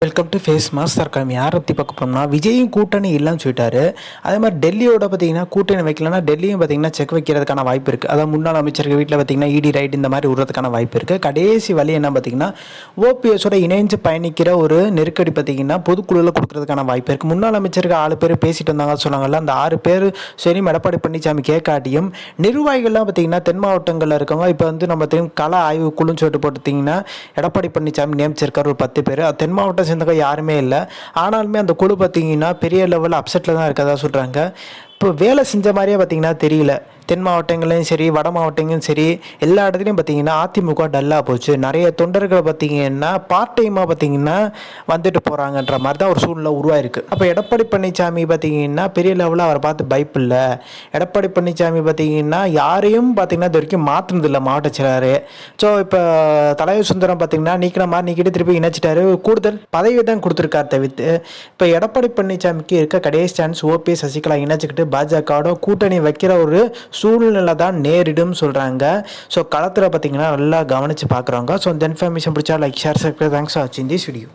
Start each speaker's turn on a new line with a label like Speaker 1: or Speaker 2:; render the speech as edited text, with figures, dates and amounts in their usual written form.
Speaker 1: Welcome to face master கிழமை யாரை பற்றி பார்க்க போனோம்னா விஜயும் கூட்டணி இல்லைன்னு சொல்லிட்டாரு. அதே மாதிரி டெல்லியோட பார்த்தீங்கன்னா கூட்டணி வைக்கலன்னா டெல்லியும் பார்த்தீங்கன்னா செக் வைக்கிறதுக்கான வாய்ப்பு இருக்குது. அதாவது முன்னாள் அமைச்சர்கள் வீட்டில் பார்த்தீங்கன்னா இடி ரைட் இந்த மாதிரி விடுறதுக்கான வாய்ப்பு இருக்குது. கடைசி வழி என்ன பார்த்தீங்கன்னா ஓபிஎஸோட இணைஞ்சு பயணிக்கிற ஒரு நெருக்கடி பார்த்தீங்கன்னா பொதுக்குழுவில் கொடுக்கறதுக்கான வாய்ப்பு இருக்குது. முன்னாள் அமைச்சர்கள் 6 பேர் பேசிட்டு வந்தாங்க சொன்னாங்கல்ல, அந்த 6 பேர் சரி எடப்பாடி பழனிசாமி கேட்காட்டியும் நிர்வாகிகள்லாம் பார்த்தீங்கன்னா தென் மாவட்டங்களில் இருக்கவங்க இப்போ வந்து நம்ம கள ஆய்வு குழுன்னு சொல்லிட்டு போட்டுட்டிங்கன்னா எடப்பாடி பழனிசாமி நியமிச்சிருக்காரு ஒரு 10 பேர். தென் மாவட்டம் சேர்ந்தவங்க யாருமே இல்லை. ஆனாலுமே அந்த குழு பார்த்தீங்கன்னா பெரிய லெவலில் அப்செட்டில் தான் இருக்கதா சொல்கிறாங்க. இப்போ வேலை செஞ்ச மாதிரியே பார்த்தீங்கன்னா தெரியல. தென் மாவட்டங்களையும் சரி வட மாவட்டங்களும் சரி எல்லா இடத்துலையும் பார்த்தீங்கன்னா அதிமுக டல்லாக போச்சு. நிறைய தொண்டர்கள் பார்த்தீங்கன்னா பார்ட் டைமாக பார்த்தீங்கன்னா வந்துட்டு போகிறாங்கன்ற மாதிரி தான் ஒரு சூழ்நிலை உருவாயிருக்கு. அப்போ எடப்பாடி பழனிசாமி பார்த்தீங்கன்னா பெரிய லெவலில் அவரை பார்த்து பயப்பில்லை. எடப்பாடி பழனிசாமி பார்த்தீங்கன்னா யாரையும் பார்த்தீங்கன்னா இது வரைக்கும் மாற்றினதில்லை மாவட்ட செயலாளர். ஸோ இப்போ தலைவர் சுந்தரம் பார்த்தீங்கன்னா நீக்கிற மாதிரி நீக்கிட்டு திருப்பி இணைச்சிட்டாரு. கூடுதல் பதவி தான் கொடுத்துருக்காரு தவிர்த்து இப்போ எடப்பாடி பழனிசாமிக்கு இருக்க கடைசி சான்ஸ் ஓபிஎஸ் சசிகலா இணைச்சிக்கிட்டு பாஜகவோட கூட்டணி வைக்கிற ஒரு சூழ்நிலை தான் நேரிடும் சொல்கிறாங்க. ஸோ களத்தில் பார்த்தீங்கன்னா நல்லா கவனித்து பார்க்குறாங்க. ஸோ இந்த இன்ஃபர்மேஷன் பிடிச்சா like share subscribe. Thanks for வாட்சிங் திஸ் வீடியோ.